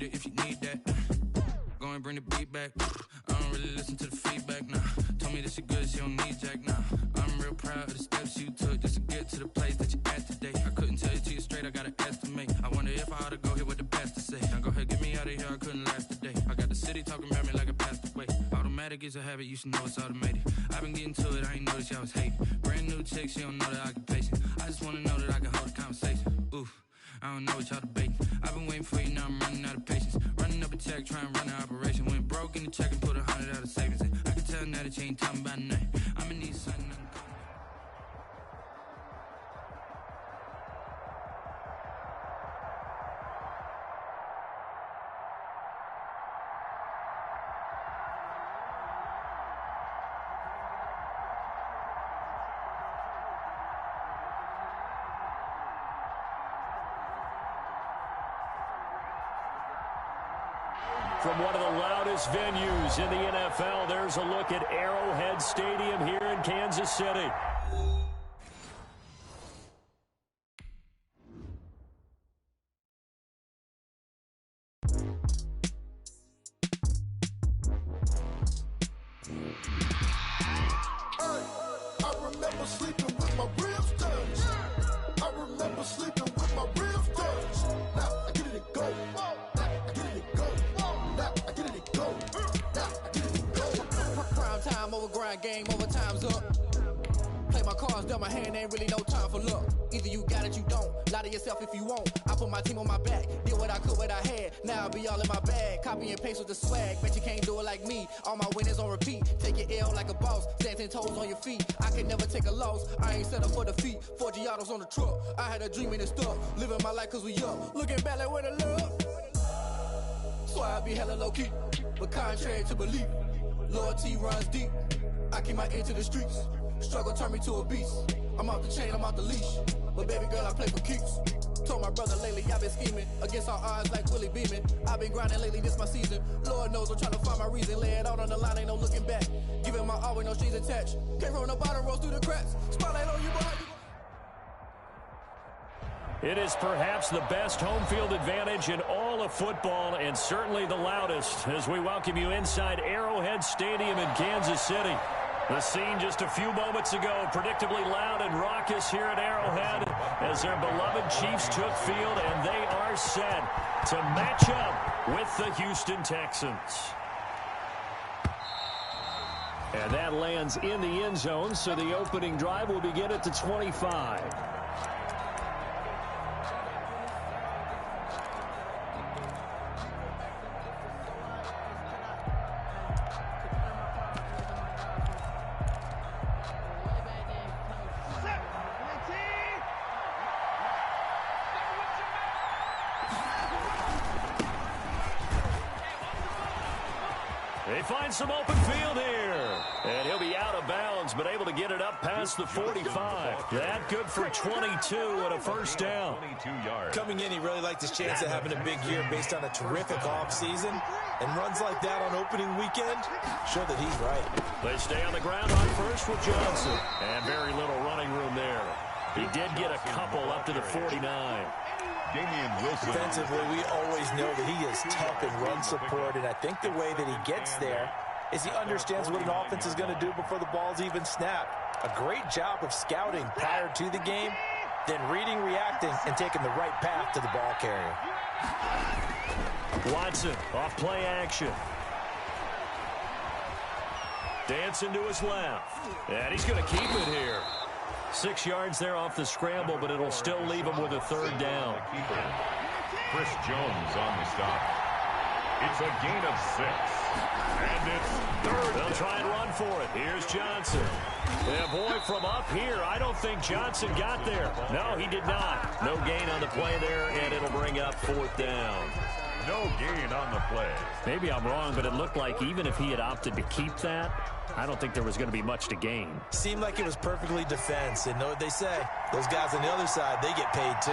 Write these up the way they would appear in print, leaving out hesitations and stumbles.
with it if you need that. Go and bring the beat back. I don't really listen to the feedback, nah. Told me that she good, she don't need jack, nah. I'm real proud of the steps you took just to get to the place that you're at today. I couldn't tell it to you straight, I gotta estimate. I wonder if I ought to go here with the best to say. Now go ahead, get me out of here, I couldn't last today. I got the city talking about me like I passed away. Automatic is a habit, you should know it's automated. I've been getting to it, I ain't noticed y'all was hating. Brand new chick, she don't know the occupation. I just wanna know that I can hold a conversation. Oof. I don't know what y'all debating. I've been waiting for you, now I'm running out of patience. Running up a check, trying to run an operation. Went broke in the check and put 100 out of savings in. I can tell now that you ain't talking about nothing. I'ma need something. From one of the loudest venues in the NFL, there's a look at Arrowhead Stadium here in Kansas City. I remember sleeping with my ribs touched. I remember sleeping with my ribs touched. Now I get it to go. Time over grind game, over time's up. Play my cards, dealt my hand, ain't really no time for luck. Either you got it, you don't. Lie to yourself if you won't. I put my team on my back, did what I could, what I had. Now I'll be all in my bag, copy and paste with the swag. Bet you can't do it like me. All my winners on repeat. Take your L like a boss, stand 10 toes on your feet. I can never take a loss, I ain't set up for defeat. 4 Giottos on the truck, I had a dream and it stuck. Living my life cause we up, looking back like where the love. So I be hella low key, but contrary to belief. Loyalty runs deep. I keep my ear to the streets. Struggle turned me to a beast. I'm off the chain, I'm off the leash. But baby girl, I play for keeps. Told my brother lately, I've been scheming against all odds like Willie Beeman. I've been grinding lately, this my season. Lord knows I'm trying to find my reason. Lay it out on the line, ain't no looking back. Giving my all with no strings attached. Came from the bottom, rose through the cracks. Spotlight on you, boy. It is perhaps the best home field advantage in all of football, and certainly the loudest, as we welcome you inside Arrowhead Stadium in Kansas City. The scene just a few moments ago, predictably loud and raucous here at Arrowhead, as their beloved Chiefs took field, and they are set to match up with the Houston Texans. And that lands in the end zone, so the opening drive will begin at the 25. They find some open field here. And he'll be out of bounds, but able to get it up past the 45. That good for 22 and a first down. 22 yards. Coming in, he really liked his chance of having a big year based on a terrific offseason. And runs like that on opening weekend show that he's right. They stay on the ground on first with Johnson. And very little running room there. He did get a couple up to the 49. Defensively, we always know that he is tough in run support, and I think the way that he gets there is he understands what an offense is going to do before the ball's even snapped. A great job of scouting prior to the game, then reading, reacting, and taking the right path to the ball carrier. Watson off play action. Dancing to his left. And he's going to keep it here. 6 yards there off the scramble, but it'll still leave him with a third down. Chris Jones on the stop. It's a gain of 6. And it's third. They'll try and run for it. Here's Johnson. Yeah, boy, from up here, I don't think Johnson got there. No, he did not. No gain on the play there, and it'll bring up fourth down. No gain on the play. Maybe I'm wrong, but it looked like even if he had opted to keep that, I don't think there was going to be much to gain. Seemed like it was perfectly defense, and know what they say. Those guys on the other side, they get paid too.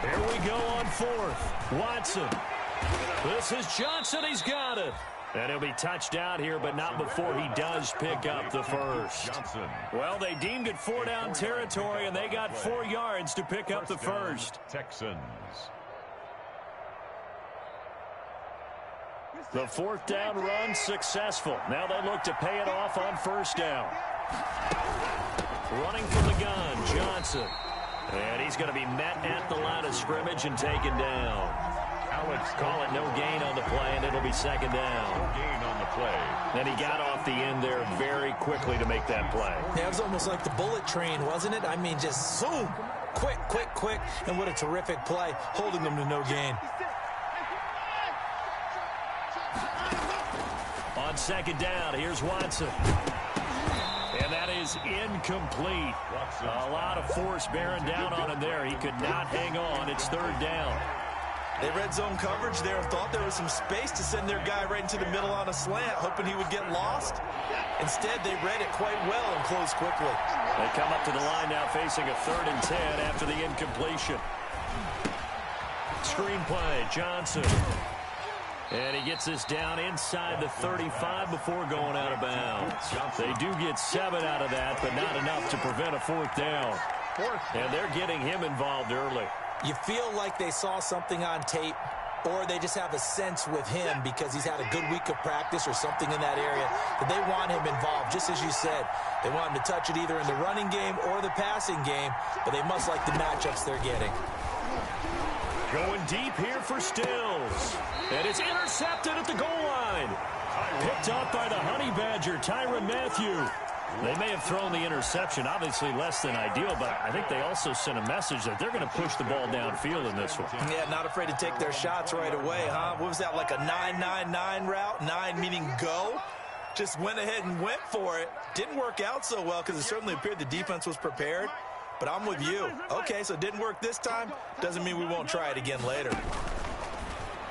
Here we go on fourth. Watson. This is Johnson. He's got it. And he'll be touched out here, but not before he does pick up the first. Well, they deemed it 4-down territory, and they got 4 yards to pick up the first. Texans. The 4th down run successful. Now they look to pay it off on 1st down. Running from the gun, Johnson. And he's going to be met at the line of scrimmage and taken down. Alex, call it no gain on the play, and it'll be 2nd down. No gain on the play. And he got off the end there very quickly to make that play. Yeah, it was almost like the bullet train, wasn't it? I mean, just zoom. Quick, quick, quick. And what a terrific play, holding them to no gain. On 2nd down, here's Watson. And that is incomplete. A lot of force bearing down on him there. He could not hang on. It's 3rd down. They red zone coverage there and thought there was some space to send their guy right into the middle on a slant, hoping he would get lost. Instead, they read it quite well and closed quickly. They come up to the line now facing a 3rd and 10 after the incompletion. Screen play, Johnson. And he gets this down inside the 35 before going out of bounds. They do get 7 out of that, but not enough to prevent a 4th down. And they're getting him involved early. You feel like they saw something on tape, or they just have a sense with him because he's had a good week of practice or something in that area that they want him involved, just as you said. They want him to touch it either in the running game or the passing game, but they must like the matchups they're getting. Going deep here for Stills. And it's intercepted at the goal line. Picked up by the Honey Badger, Tyrann Mathieu. They may have thrown the interception, obviously less than ideal, but I think they also sent a message that they're going to push the ball downfield in this one. Yeah, not afraid to take their shots right away, huh? What was that, like a 9-9-9 route? 9 meaning go? Just went ahead and went for it. Didn't work out so well because it certainly appeared the defense was prepared. But I'm with you. Okay, so it didn't work this time. Doesn't mean we won't try it again later.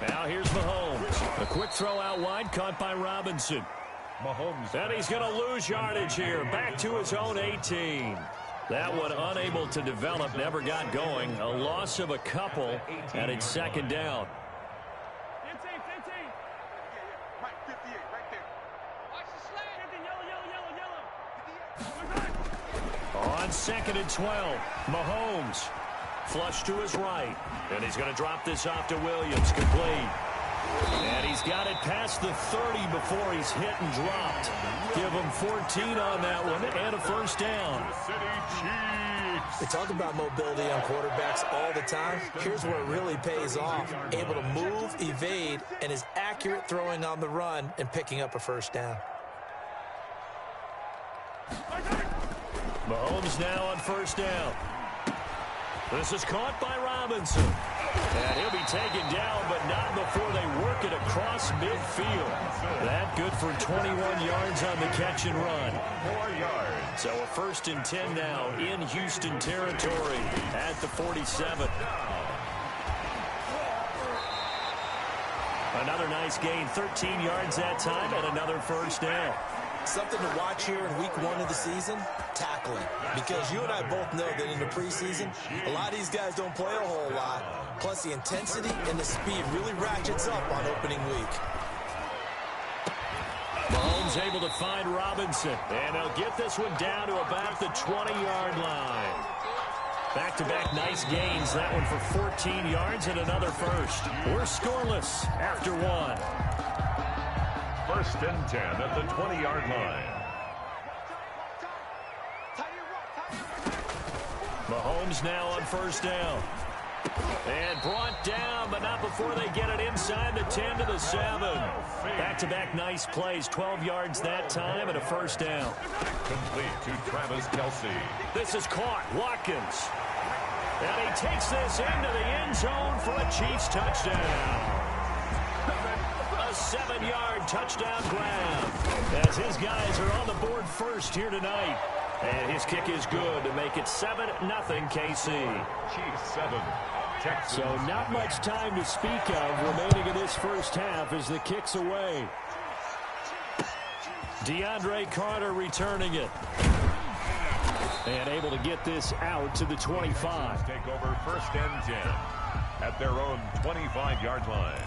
Now here's Mahomes. A quick throw out wide, caught by Robinson. Mahomes. And he's going to lose yardage here. Back to his own 18. That one unable to develop, never got going. A loss of a couple, and it's 2nd down. 15. Right, 58, right there. Watch the slant. 50, yellow. On 2nd and 12, Mahomes. Flush to his right. And he's going to drop this off to Williams. Complete. And he's got it past the 30 before he's hit and dropped. Give him 14 on that one and a 1st down. We talk about mobility on quarterbacks all the time. Here's where it really pays off. Able to move, evade, and is accurate throwing on the run and picking up a 1st down. Mahomes now on 1st down. This is caught by Robinson. And he'll be taken down, but not before they work it across midfield. That good for 21 yards on the catch and run. 4 yards. So a 1st and 10 now in Houston territory at the 47. Another nice gain, 13 yards that time, and another 1st down. Something to watch here in week 1 of the season, tackling. Because you and I both know that in the preseason, a lot of these guys don't play a whole lot. Plus, the intensity and the speed really ratchets up on opening week. Mahomes able to find Robinson. And they'll get this one down to about the 20-yard line. Back-to-back nice gains. That one for 14 yards and another 1st. We're scoreless after 1. 1st and 10 at the 20-yard line. Mahomes now on 1st down. And brought down, but not before they get it inside the 10 to the 7. Back-to-back nice plays, 12 yards that time and a 1st down. Complete to Travis Kelce. This is caught. Watkins. And he takes this into the end zone for a Chiefs touchdown. A 7-yard touchdown grab as his guys are on the board first here tonight. And his kick is good to make it 7-0 KC. Chiefs 7. Texans. So not much time to speak of remaining in this 1st half as the kick's away. DeAndre Carter returning it. And able to get this out to the 25. Take over 1st and 10 at their own 25-yard line.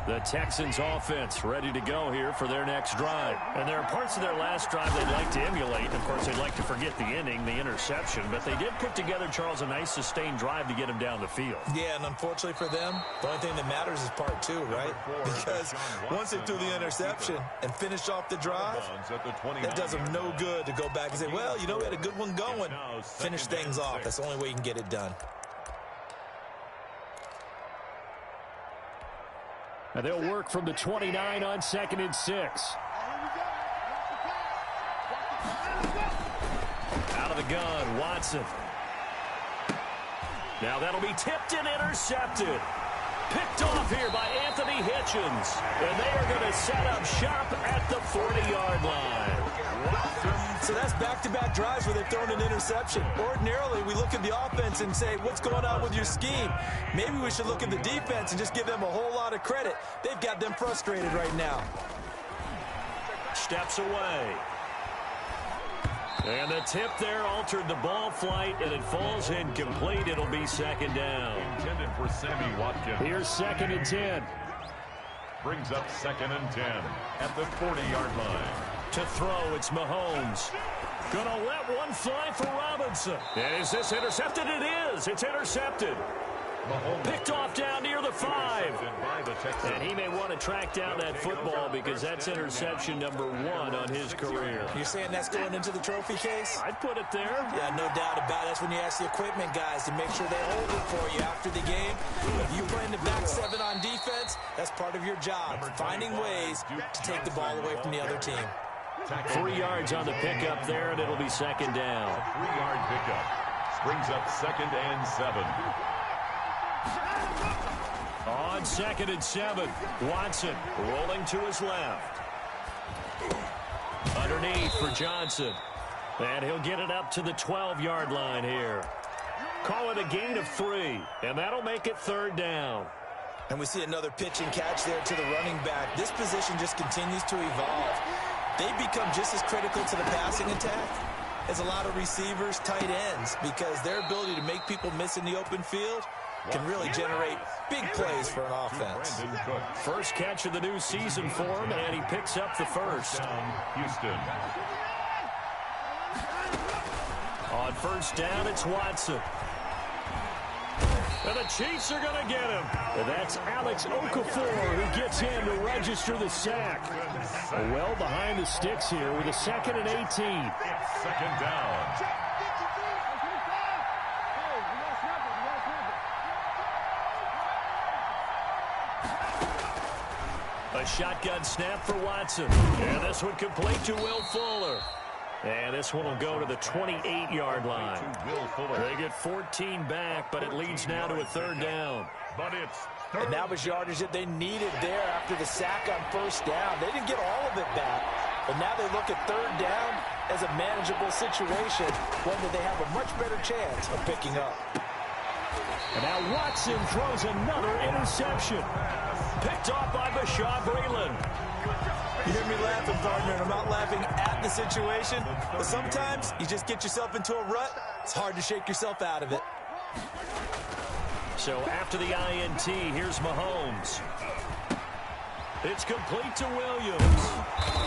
The Texans offense ready to go here for their next drive. And there are parts of their last drive they'd like to emulate. Of course, they'd like to forget the inning, the interception. But they did put together, Charles, a nice sustained drive to get them down the field. Yeah, and unfortunately for them, the only thing that matters is part two, right? Because once they threw the interception and finished off the drive, that does them no good to go back and say, well, you know, we had a good one going. Finish things off. That's the only way you can get it done. And they'll work from the 29 on 2nd and 6. Out of the gun, Watson. Now that'll be tipped and intercepted. Picked off here by Anthony Hitchens. And they are going to set up shop at the 40-yard line. So that's back-to-back drives where they've thrown an interception. Ordinarily, we look at the offense and say, what's going on with your scheme? Maybe we should look at the defense and just give them a whole lot of credit. They've got them frustrated right now. Steps away. And the tip there altered the ball flight, and it falls incomplete. It'll be 2nd down. Intended for Sammy Watkins. Here's 2nd and 10. Brings up 2nd and 10 at the 40-yard line. To throw, it's Mahomes. Gonna let one fly for Robinson. And is this intercepted? It is. It's intercepted. Mahomes picked off down near the 5. And he may want to track down that football because that's interception number 1 on his career. You're saying that's going into the trophy case? I'd put it there. Yeah, no doubt about it. That's when you ask the equipment guys to make sure they hold it for you after the game. If you play in the back 7 on defense, that's part of your job, finding ways to take the ball away from the other team. 3 yards on the pickup there, and it'll be 2nd down. 3-yard pickup. Brings up 2nd and 7. On 2nd and 7, Watson rolling to his left. Underneath for Johnson. And he'll get it up to the 12-yard line here. Call it a gain of 3, and that'll make it 3rd down. And we see another pitch and catch there to the running back. This position just continues to evolve. They become just as critical to the passing attack as a lot of receivers, tight ends, because their ability to make people miss in the open field can really generate big plays for an offense. First catch of the new season for him, and he picks up the first. Houston. On 1st down, it's Watson. And the Chiefs are going to get him. And that's Alex Okafor who gets in to register the sack. Well behind the sticks here with a 2nd and 18. 2nd down. A shotgun snap for Watson. And this one complete to Will Fuller. And this one will go to the 28-yard line. They get 14 back, but it leads now to a 3rd down. But it's and that was yardage that they needed there after the sack on 1st down. They didn't get all of it back, but now they look at 3rd down as a manageable situation, one that they have a much better chance of picking up. And now Watson throws another interception. Picked off by Bashaw Breeland. You hear me laughing, partner, and I'm not laughing at the situation, but sometimes you just get yourself into a rut. It's hard to shake yourself out of it. So after the INT, here's Mahomes. It's complete to Williams.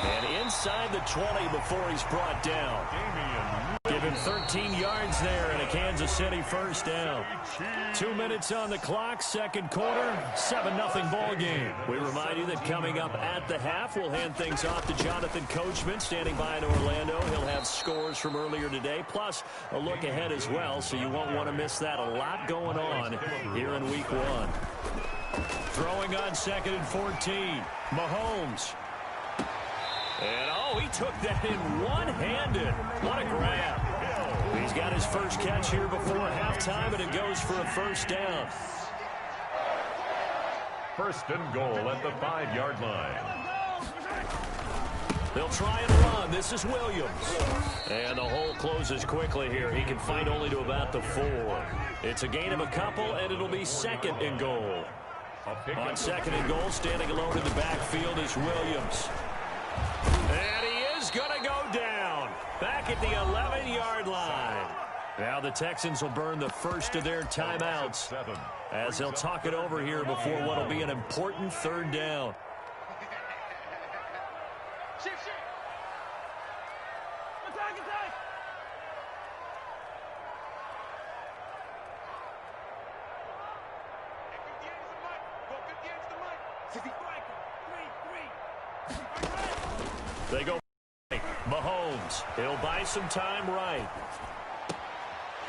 And inside the 20 before he's brought down. Give him 13 yards there and a Kansas City 1st down. 2 minutes on the clock, 2nd quarter, 7-0 ball game. We remind you that coming up at the half, we'll hand things off to Jonathan Coachman, standing by in Orlando. He'll have scores from earlier today, plus a look ahead as well, so you won't want to miss that. A lot going on here in Week 1. Throwing on 2nd and 14, Mahomes. And, oh, he took that in one-handed. What a grab. He's got his first catch here before halftime, and it goes for a 1st down. 1st and goal at the 5-yard line. They'll try and run. This is Williams. And the hole closes quickly here. He can find only to about the 4. It's a gain of a couple, and it'll be 2nd and goal. On 2nd and goal, standing alone in the backfield is Williams. And he is going to go down. Back at the 11-yard line. Now the Texans will burn the first of their timeouts as they'll talk it over here before what will be an important third down. They go Mahomes. He'll buy some time right.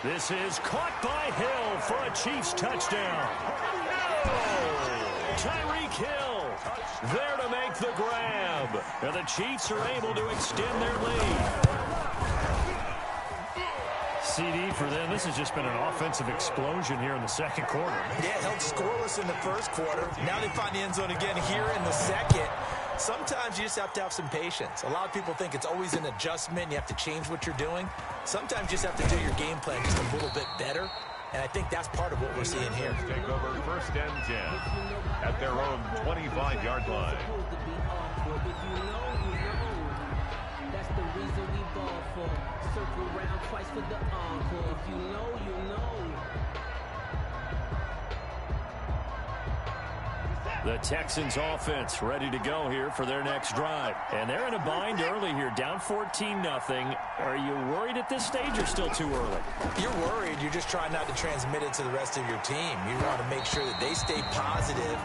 This is caught by Hill for a Chiefs touchdown. No! Tyreek Hill there to make the grab. And the Chiefs are able to extend their lead. CD for them. This has just been an offensive explosion here in the second quarter. Yeah, held scoreless in the first quarter. Now they find the end zone again here in the second. Sometimes you just have to have some patience. A lot of people think it's always an adjustment. You have to change what you're doing. Sometimes you just have to do your game plan just a little bit better. And I think that's part of what we're seeing here. Take over 1st and 10 at their own 25-yard line. That's the reason we ball for. Circle round twice for the encore. If you know, you know. The Texans offense ready to go here for their next drive. And they're in a bind early here, down 14-0. Are you worried at this stage or still too early? You're worried. You're just trying not to transmit it to the rest of your team. You want to make sure that they stay positive.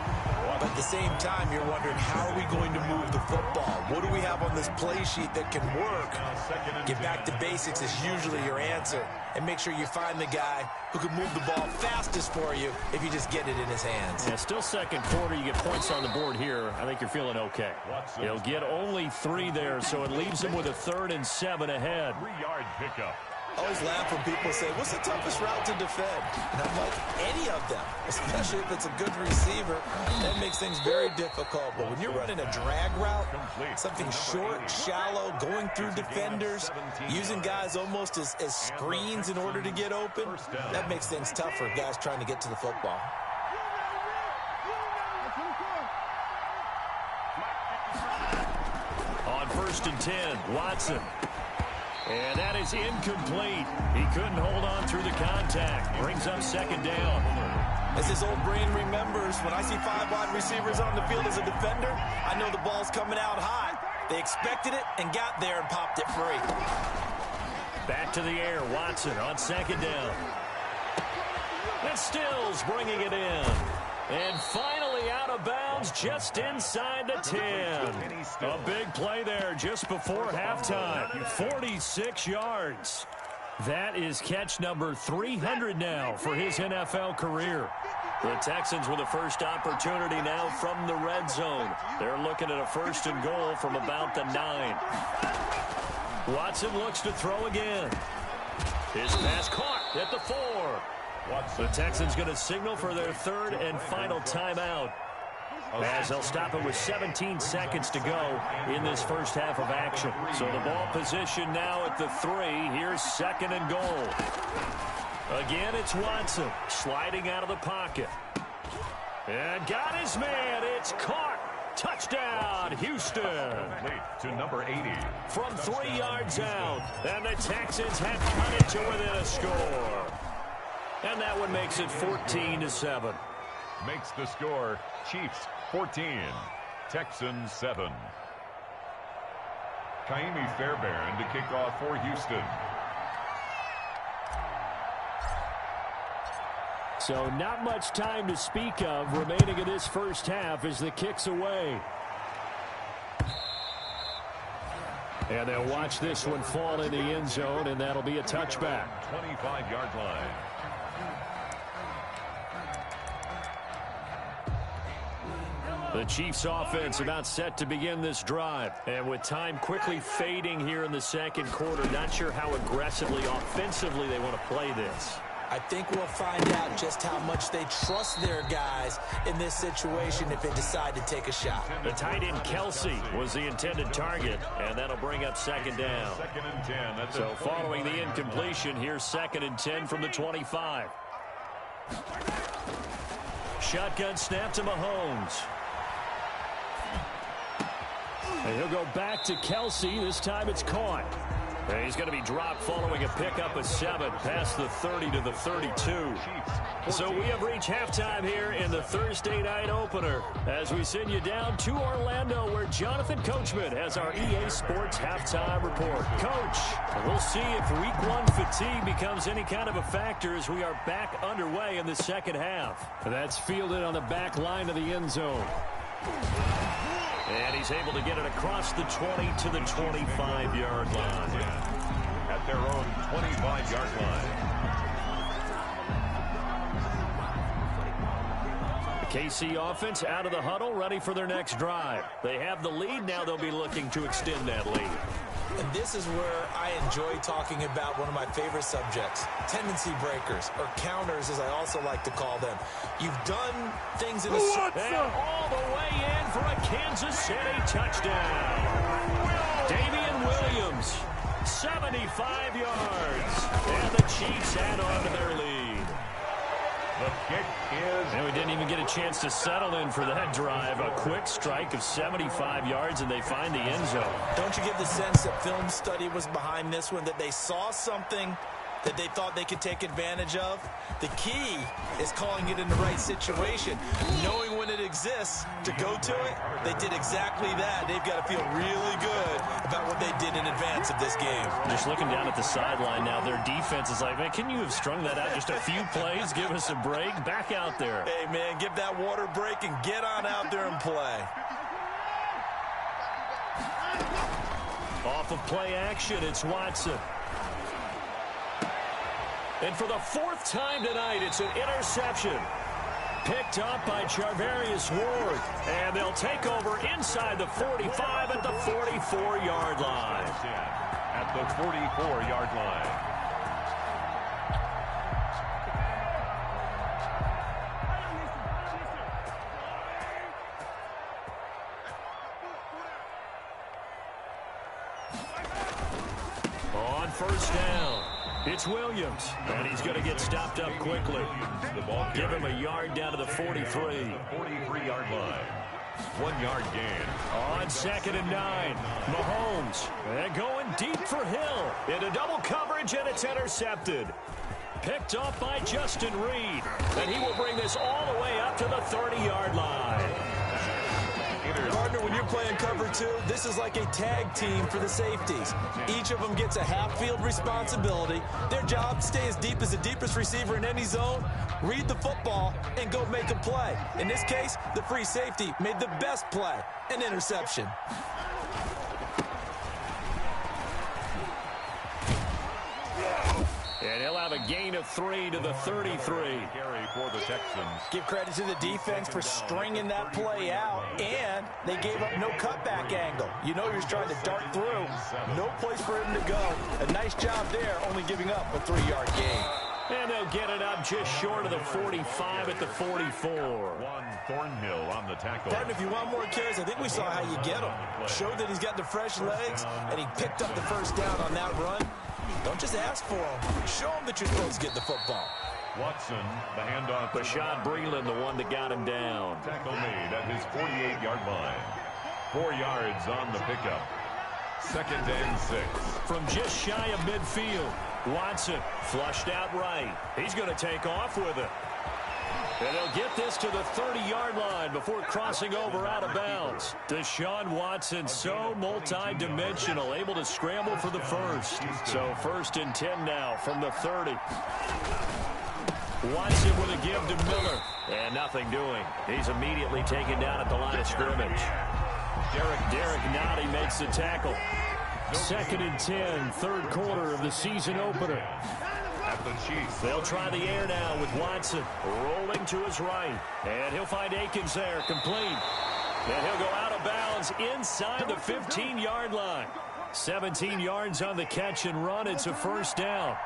But at the same time, you're wondering, how are we going to move the football? What do we have on this play sheet that can work? Get back to basics is usually your answer. And make sure you find the guy who can move the ball fastest for you if you just get it in his hands. Yeah, still second quarter. You get points on the board here. I think you're feeling okay. He'll get only 3 there, so it leaves him with a 3rd and 7 ahead. 3-yard pickup. I always laugh when people say, what's the toughest route to defend? And I'm like, any of them, especially if it's a good receiver. That makes things very difficult. But when you're running a drag route, something short, shallow, going through defenders, using guys almost as screens in order to get open, that makes things tough for guys trying to get to the football. On 1st and 10, Watson. And that is incomplete. He couldn't hold on through the contact. Brings up 2nd down. As his old brain remembers, when I see 5 wide receivers on the field as a defender, I know the ball's coming out high. They expected it and got there and popped it free. Back to the air. Watson on 2nd down. And Stills bringing it in. And finally out of bounds just inside the 10. A big play there just before halftime. 46 yards. That is catch number 300 now for his NFL career. The Texans with the first opportunity now from the red zone. They're looking at a 1st and goal from about the 9. Watson looks to throw again. His pass caught at the 4. The Texans going to signal for their 3rd and final timeout, as they'll stop it with 17 seconds to go in this first half of action. So the ball position now at the 3. Here's 2nd and goal. Again, it's Watson sliding out of the pocket. And got his man. It's caught. Touchdown, Houston. To number 80. From 3 yards out. And the Texans have cut it to within a score. And that one makes it 14-7. Makes the score Chiefs 14, Texans 7. Kaimi Fairbairn to kick off for Houston. So not much time to speak of remaining in this first half as the kick's away. And they'll watch this one fall in the end zone, and that'll be a touchback. 25-yard line. The Chiefs offense about set to begin this drive. And with time quickly fading here in the second quarter, not sure how aggressively, offensively they want to play this. I think we'll find out just how much they trust their guys in this situation if they decide to take a shot. The tight end Kelsey was the intended target, and that'll bring up 2nd down. 2nd and 10. So following the incompletion, here's 2nd and 10 from the 25. Shotgun snap to Mahomes. And he'll go back to Kelsey. This time it's caught. And he's going to be dropped following a pickup of 7 past the 30 to the 32. So we have reached halftime here in the Thursday night opener as we send you down to Orlando where Jonathan Coachman has our EA Sports halftime report. Coach, we'll see if week 1 fatigue becomes any kind of a factor as we are back underway in the second half. That's fielded on the back line of the end zone. And he's able to get it across the 20 to the 25-yard line. At their own 25-yard line. The KC offense out of the huddle, ready for their next drive. They have the lead. Now they'll be looking to extend that lead. And this is where I enjoy talking about one of my favorite subjects, tendency breakers, or counters as I also like to call them. You've done things in a certain... all the way in for a Kansas City touchdown. Damian Williams, 75 yards. And the Chiefs add on to their lead. The kick is... And we didn't even get a chance to settle in for that drive. A quick strike of 75 yards, and they find the end zone. Don't you get the sense that film study was behind this one, that they saw something that they thought they could take advantage of? The key is calling it in the right situation, knowing when it exists to go to it. They did exactly that. They've got to feel really good about what they did in advance of this game. Just looking down at the sideline now, their defense is like, man, can you have strung that out just a few plays? Give us a break. Back out there. Hey, man, give that water break and get on out there and play. Off of play action, it's Watson. And for the 4th time tonight, it's an interception. Picked up by Charvarius Ward. And they'll take over inside the 45 at the 44-yard line. At the 44-yard line. On first down. It's Williams, and he's going to get stopped up quickly. Give him a yard down to the 43. 43-yard line. 1-yard gain. On 2nd and 9, Mahomes. And going deep for Hill. Into double coverage, and it's intercepted. Picked off by Justin Reed. And he will bring this all the way up to the 30-yard line. Partner, when you're playing cover 2, this is like a tag team for the safeties. Each of them gets a half-field responsibility. Their job, stay as deep as the deepest receiver in any zone, read the football, and go make a play. In this case, the free safety made the best play, an interception. And he'll have a gain of 3 to the 33. Carry for the Texans. Give credit to the defense for stringing that play out, and they gave up no cutback angle. You know you're trying to dart through. No place for him to go. A nice job there, only giving up a 3-yard gain. And they'll get it up just short of the 45 at the 44. One Thornhill on the tackle. Partner, if you want more carries, I think we saw how you get him. Showed that he's got the fresh legs, and he picked up the first down on that run. Don't just ask for him. Show him that you're supposed to get the football. Watson, the handoff. Bashaud Breeland, the one that got him down. Tackle made at his 48-yard line. 4 yards on the pickup. 2nd and 6. From just shy of midfield, Watson flushed out right. He's going to take off with it. And he'll get this to the 30-yard line before crossing over out of bounds. Deshaun Watson, so multi-dimensional, able to scramble for the first. So 1st and 10 now from the 30. Watson with a give to Miller. And nothing doing. He's immediately taken down at the line of scrimmage. Derek Nottie makes the tackle. 2nd and 10, 3rd quarter of the season opener. At the Chiefs. They'll try the air now with Watson rolling to his right. And he'll find Akins there, complete. And he'll go out of bounds inside the 15-yard line. 17 yards on the catch and run. It's a first down.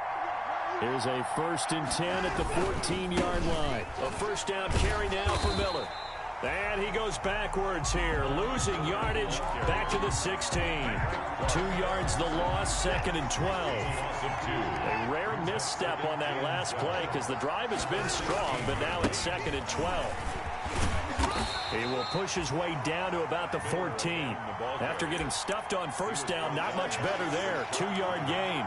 Here's a 1st and 10 at the 14-yard line. A first down carry now for Miller. And he goes backwards here, losing yardage back to the 16. 2 yards the loss, 2nd and 12. A rare misstep on that last play because the drive has been strong, but now it's 2nd and 12. He will push his way down to about the 14. After getting stuffed on first down, not much better there. 2-yard gain.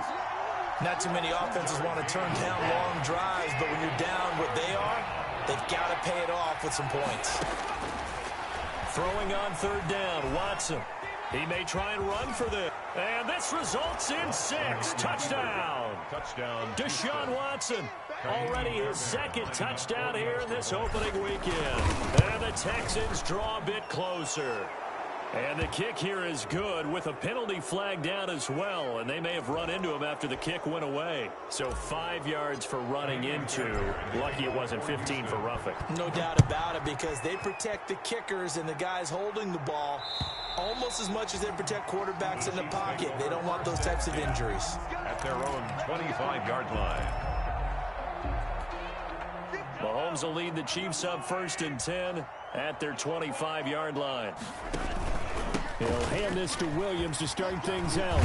Not too many offenses want to turn down long drives, but when you're down what they are, they've got to pay it off with some points. Throwing on third down, Watson. He may try and run for this. And this results in 6. Touchdown. Deshaun Watson. Already his second touchdown here in this opening weekend. And the Texans draw a bit closer. And the kick here is good with a penalty flag down as well. And they may have run into him after the kick went away. So 5 yards for running into. Lucky it wasn't 15 for roughing. No doubt about it, because they protect the kickers and the guys holding the ball almost as much as they protect quarterbacks in the pocket. They don't want those types of injuries. At their own 25-yard line. Mahomes will lead the Chiefs up 1st and 10 at their 25-yard line. He'll hand this to Williams to start things out.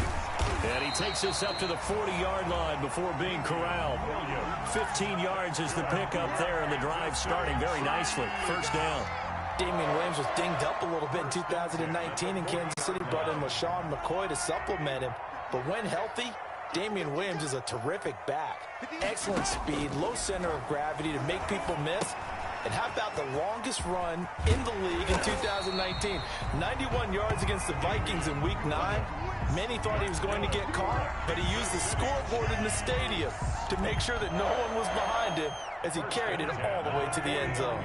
And he takes this up to the 40-yard line before being corralled. 15 yards is the pickup there, and the drive starting very nicely. First down. Damian Williams was dinged up a little bit in 2019, and Kansas City brought in LaShawn McCoy to supplement him. But when healthy, Damian Williams is a terrific back. Excellent speed, low center of gravity to make people miss. And how about the longest run in the league in 2019? 91 yards against the Vikings in Week 9. Many thought he was going to get caught, but he used the scoreboard in the stadium to make sure that no one was behind him as he carried it all the way to the end zone.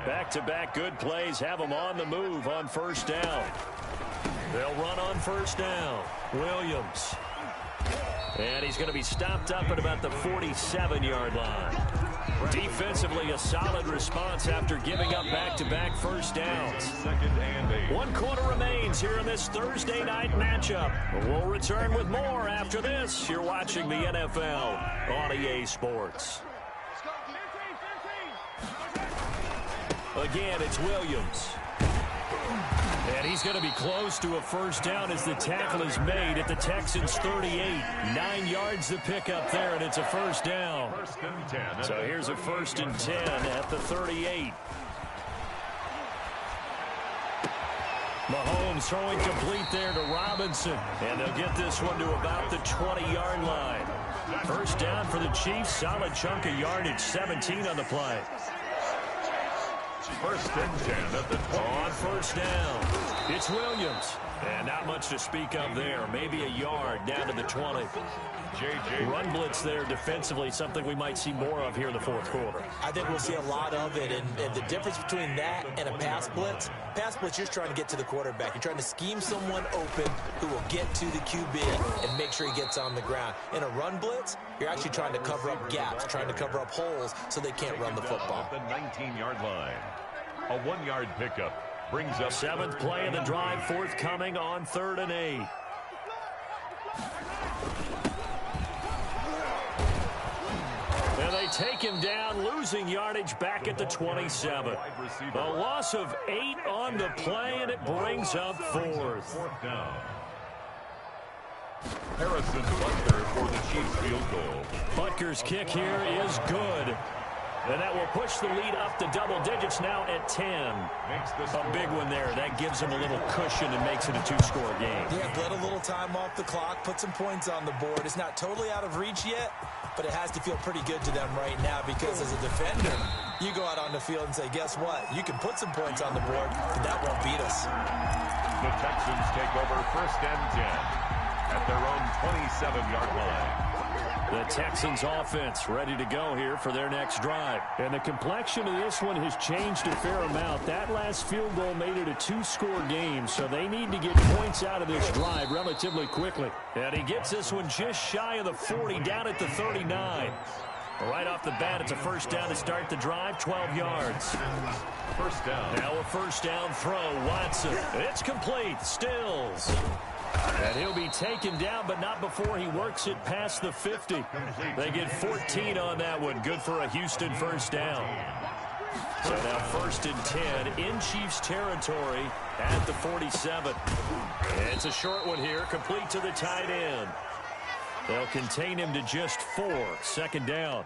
Back-to-back good plays have him on the move on first down. They'll run on first down. Williams. And he's going to be stopped up at about the 47-yard line. Defensively, a solid response after giving up back-to-back first downs. 1 quarter remains here in this Thursday night matchup. We'll return with more after this. You're watching the NFL on EA Sports. Again, it's Williams. And he's going to be close to a first down as the tackle is made at the Texans' 38. 9 yards to pick up there, and it's a first down. So here's a 1st and 10 at the 38. Mahomes throwing complete there to Robinson. And they'll get this one to about the 20-yard line. First down for the Chiefs. Solid chunk of yardage. 17 on the play. 1st and 10 at the 20. On first down, it's Williams. And not much to speak of there. Maybe a yard down to the 20. Run blitz there defensively, something we might see more of here in the 4th quarter. I think we'll see a lot of it, and the difference between that and a pass blitz, you're trying to get to the quarterback. You're trying to scheme someone open who will get to the QB and make sure he gets on the ground. In a run blitz, you're actually trying to cover up gaps, trying to cover up holes so they can't run the football. The 19-yard line. A 1-yard pickup brings up 7th play of the drive, forthcoming on 3rd and 8. And they take him down, losing yardage back at the 27. A loss of 8 on the play, and it brings up 4th. down. Harrison Butker for the Chiefs field goal. Butker's kick here is good. And that will push the lead up to double digits now at 10. A big one there. That gives him a little cushion and makes it a 2-score game. Yeah, let a little time off the clock, put some points on the board. It's not totally out of reach yet, but it has to feel pretty good to them right now because as a defender, you go out on the field and say, guess what? You can put some points on the board, but that won't beat us. The Texans take over 1st and 10 at their own 27-yard line. The Texans offense ready to go here for their next drive. And the complexion of this one has changed a fair amount. That last field goal made it a 2-score game, so they need to get points out of this drive relatively quickly. And he gets this one just shy of the 40, down at the 39. Right off the bat, it's a first down to start the drive, 12 yards. First down. Now a first down throw, Watson. It's complete, Stills. And he'll be taken down, but not before he works it past the 50. They get 14 on that one. Good for a Houston first down. So now 1st and 10 in Chiefs territory at the 47. It's a short one here, complete to the tight end. They'll contain him to just 4. 2nd down.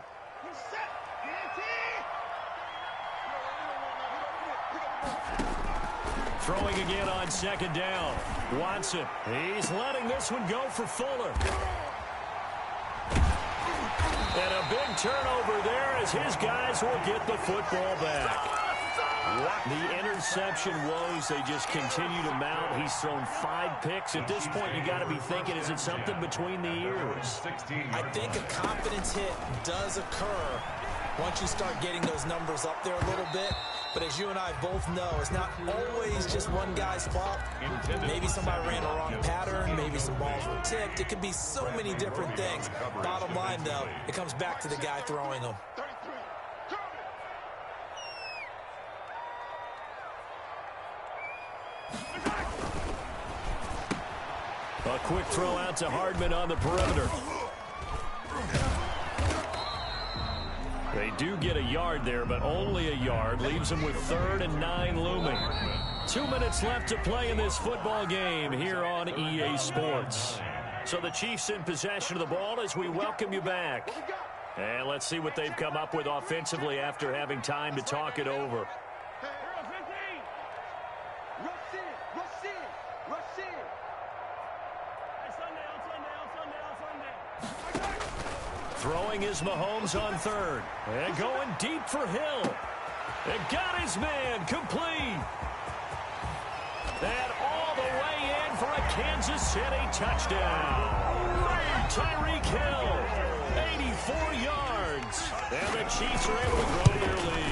Throwing again on second down. Watson, he's letting this one go for Fuller. And a big turnover there as his guys will get the football back. The interception woes, they just continue to mount. He's thrown 5 picks. At this point, you got to be thinking, is it something between the ears? I think a confidence hit does occur once you start getting those numbers up there a little bit. But as you and I both know, it's not always just one guy's fault. Maybe somebody ran a wrong pattern. Maybe some balls were tipped. It could be so many different things. Bottom line, though, it comes back to the guy throwing them. A quick throw out to Hardman on the perimeter. They do get a yard there, but only a yard. Leaves them with 3rd and 9 looming. 2 minutes left to play in this football game here on EA Sports. So the Chiefs in possession of the ball as we welcome you back. And let's see what they've come up with offensively after having time to talk it over. Throwing is Mahomes on 3rd. And going deep for Hill. And got his man complete. And all the way in for a Kansas City touchdown. Tyreek Hill, 84 yards. And the Chiefs are able to grow their lead.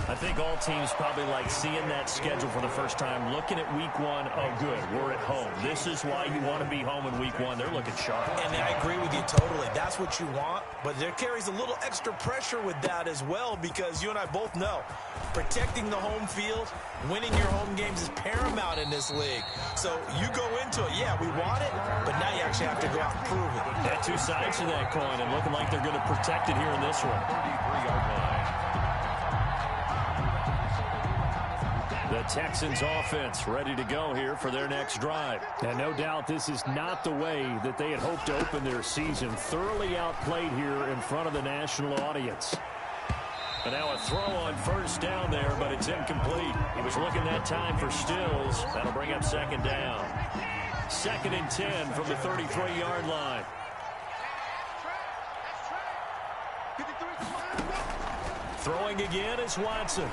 I think all teams probably like seeing that schedule for the first time, looking at week 1. Oh, good, we're at home. This is why you want to be home in week 1. They're looking sharp. And I agree with you totally. That's what you want. But there carries a little extra pressure with that as well, because you and I both know protecting the home field, winning your home games is paramount in this league. So you go into it, yeah, we want it, but now you actually have to go out and prove it. Had 2 sides to that coin, and looking like they're going to protect it here in this one. 33-yard line. The Texans offense ready to go here for their next drive. And no doubt this is not the way that they had hoped to open their season. Thoroughly outplayed here in front of the national audience. And now a throw on 1st down there, but it's incomplete. He was looking that time for Stills. That'll bring up 2nd down. 2nd and 10 from the 33-yard line. Throwing again is Watson.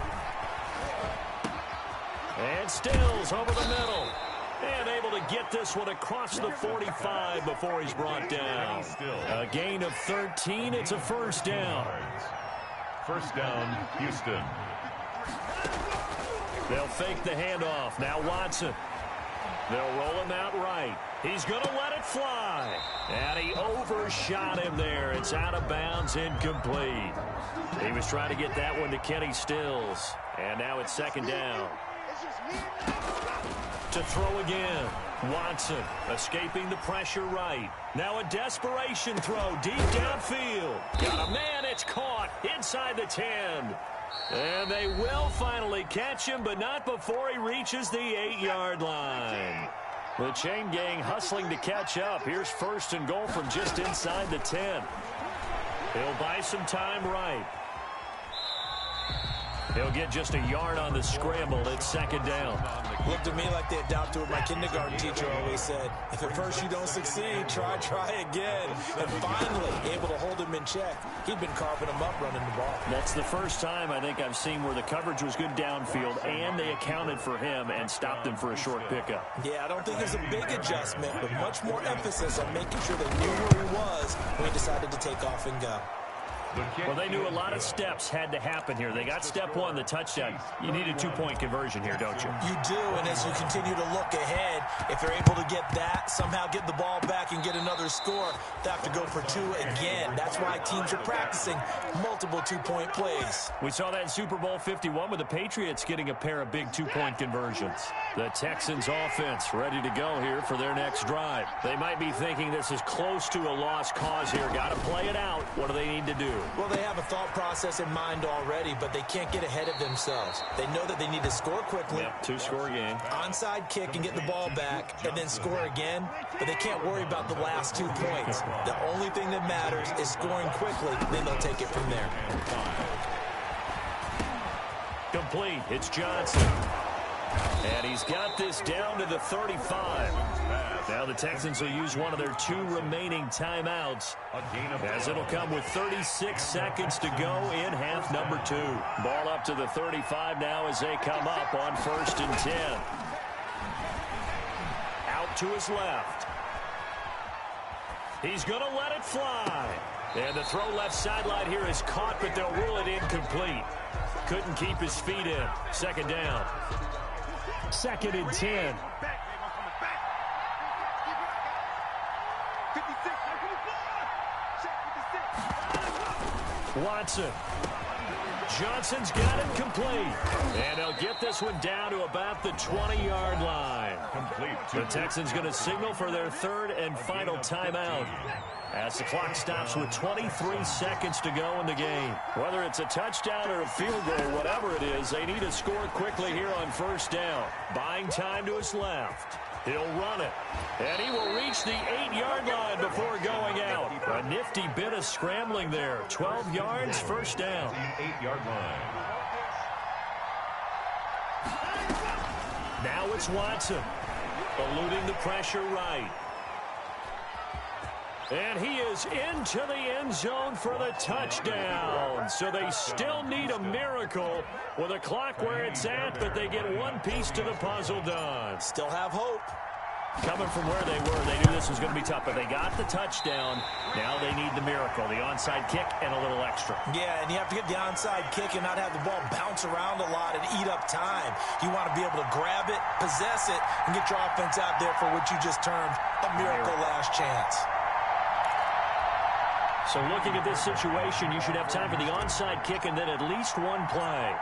And Stills over the middle. And able to get this one across the 45 before he's brought down. A gain of 13. It's a 1st down. 1st down, Houston. They'll fake the handoff. Now Watson. They'll roll him out right. He's going to let it fly. And he overshot him there. It's out of bounds, incomplete. He was trying to get that one to Kenny Stills. And now it's 2nd down. To throw again. Watson escaping the pressure right. Now a desperation throw deep downfield. Got a man, it's caught inside the 10. And they will finally catch him, but not before he reaches the 8-yard line. The chain gang hustling to catch up. Here's 1st and goal from just inside the 10. He'll buy some time right. He'll get just a yard on the scramble. It's 2nd down. Looked to me like they adopted what my kindergarten teacher always said. If at first you don't succeed, try again. And finally, able to hold him in check. He'd been carving him up running the ball. That's the first time I think I've seen where the coverage was good downfield and they accounted for him and stopped him for a short pickup. Yeah, I don't think there's a big adjustment, but much more emphasis on making sure they knew where he was when he decided to take off and go. Well, they knew a lot of steps had to happen here. They got step 1, the touchdown. You need a 2-point conversion here, don't you? You do, and as you continue to look ahead, if they're able to get that, somehow get the ball back and get another score, they have to go for 2 again. That's why teams are practicing multiple 2-point plays. We saw that in Super Bowl 51 with the Patriots getting a pair of big 2-point conversions. The Texans offense ready to go here for their next drive. They might be thinking this is close to a lost cause here. Got to play it out. What do they need to do? Well, they have a thought process in mind already, but they can't get ahead of themselves. They know that they need to score quickly. Yep, 2-score game. Onside kick and get the ball back and then score again, but they can't worry about the last 2 points. The only thing that matters is scoring quickly, then they'll take it from there. Complete. It's Johnson. And he's got this down to the 35. Now the Texans will use one of their 2 remaining timeouts, as it'll come with 36 seconds to go in half number 2. Ball up to the 35 now as they come up on 1st and 10. Out to his left. He's going to let it fly. And the throw left sideline here is caught, but they'll rule it incomplete. Couldn't keep his feet in. 2nd down. 2nd and 10. Watson. Johnson's got it complete. And they'll get this one down to about the 20-yard line. The Texans going to signal for their 3rd and final timeout, as the clock stops with 23 seconds to go in the game. Whether it's a touchdown or a field goal, whatever it is, they need to score quickly here on 1st down. Buying time to his left. He'll run it. And he will reach the 8-yard line before going out. A nifty bit of scrambling there. 12 yards, 1st down. 8-yard line. Now it's Watson. Eluding the pressure right. And he is into the end zone for the touchdown. So they still need a miracle with a clock where it's at, but they get one piece to the puzzle done. Still have hope. Coming from where they were, they knew this was going to be tough, but they got the touchdown. Now they need the miracle, the onside kick and a little extra. Yeah, and you have to get the onside kick and not have the ball bounce around a lot and eat up time. You want to be able to grab it, possess it, and get your offense out there for what you just termed a miracle last chance. So looking at this situation, you should have time for the onside kick and then at least one play.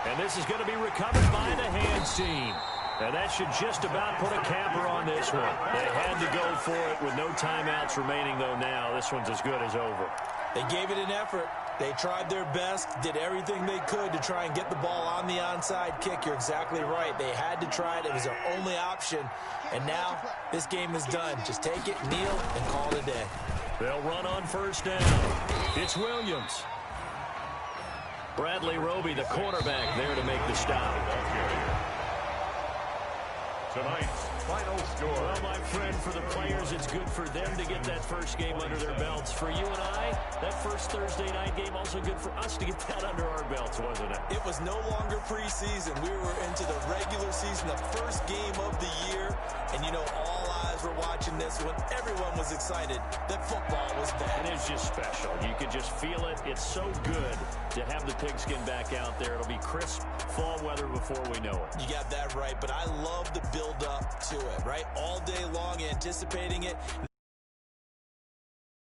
And this is going to be recovered by the hands team. And that should just about put a capper on this one. They had to go for it with no timeouts remaining, though now. This one's as good as over. They gave it an effort. They tried their best, did everything they could to try and get the ball on the onside kick. You're exactly right. They had to try it. It was their only option. And now this game is done. Just take it, kneel, and call it a day. They'll run on 1st down. It's Williams. Bradley Roby, the cornerback, there to make the stop. Tonight's final score. Well, my friend, for the players, it's good for them to get that first game under their belts. For you and I, that first Thursday night game, also good for us to get that under our belts, wasn't it? It was no longer preseason. We were into the regular season, the first game of the year. And, you know, all eyes were watching this one. Everyone was excited that football was back. It is just special. You could just feel it. It's so good to have the pigskin back out there. It'll be crisp fall weather before we know it. You got that right, but I love the build up to it, right? All day long, anticipating it.